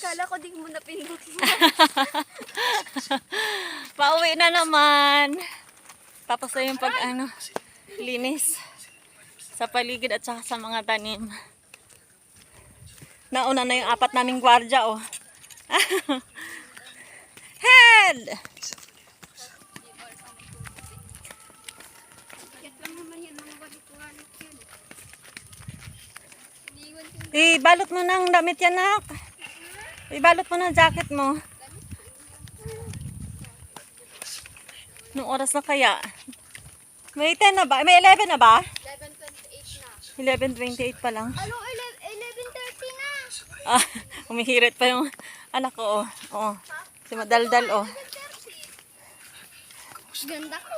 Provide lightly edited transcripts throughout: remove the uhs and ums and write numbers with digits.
Kala ko di mo na pinindot mo. Pauwi na naman. Tapos na yung pag linis sa paligid at saka sa mga tanim. Nauna na yung 4 naming gwardya, oh. Head! Yan lang naman yan, mga walit-walit yan. Iniwan ko. Ibalot mo ng damit yan, nak. Ibalot mo ng jacket mo. Nung oras na kaya? May 10 na ba? May 11 na ba? 11:28 na. 11:28 pa lang. Ano, 11:30 na? Ah, humihirit pa yung anak ko, oh. Oh. Si Madaldal, oh. Ganda ko.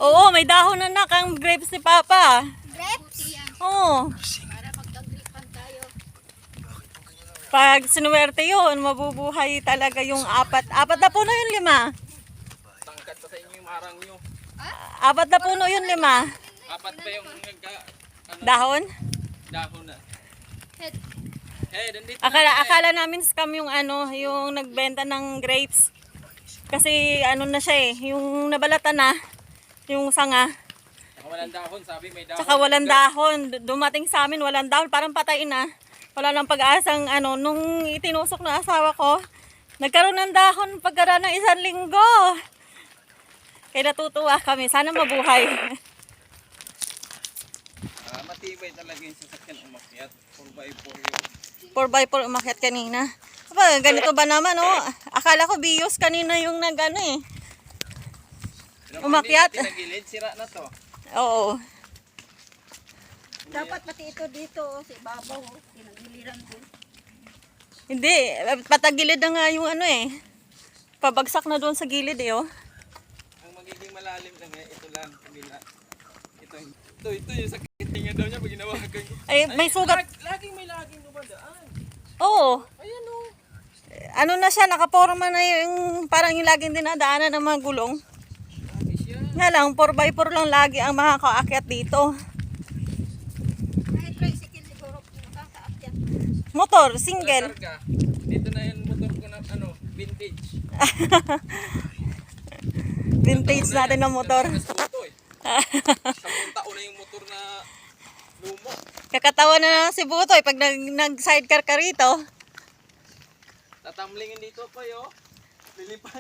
Oo, may dahon na nak ang grapes ni Papa. Grapes? Oo. Para magkagripan tayo. Pag sinuwerte yun, mabubuhay talaga yung 4. 4 na puno yun, 5. Tangkat pa sa inyo yung arang nyo. 4 na puno yun, 5. 4 pa yung Dahon? dahon na. Head. Nandito. Akala namin scam yung yung nagbenta ng grapes. Kasi na siya eh, yung nabalatan na, yung sanga. Saka walang dahon, sabi may dahon. Tsaka walang dahon. Dumating sa amin, walang dahon. Parang patay na. Wala nang pag-asang nung itinusok ng asawa ko, nagkaroon ng dahon pagkaraan ng 1 linggo. Kaya natutuwa kami. Sana mabuhay. Matibay talaga yung sasakyan umakyat. 4x4 yun. 4x4 umakyat kanina. Aba, ganito ba naman, oh? Akala ko bios kanina yung eh. Umakyat. Hindi natin nagilid, sira na to. Oo. Dapat pati ito dito, si Babaw, pinagiliran ko. Hindi, patagilid na nga yung pabagsak na doon sa gilid eh, oh. Ang magiging malalim lang ito lang. Kabila. Ito yung sakit niya daw niya pag ginawagan ko. Ay, may sugat. Laging may dumadaan. Oo. Ayan o. Ano na siya, nakaporma na yung parang yung laging dinadaanan ng mga gulong. Lagi siya. Nga lang, 4x4 lang lagi ang makakaakyat dito. Kahit tricycle siguro nakakaakyat. Motor, single. Karga. Dito na yung motor ko na vintage. Vintage natin ng motor. Sabong taon na yung motor na lumo. Kakatawa na si Butoy pag nag-sidecar ka rito. Tatamlingin dito pa yo. Lilipan.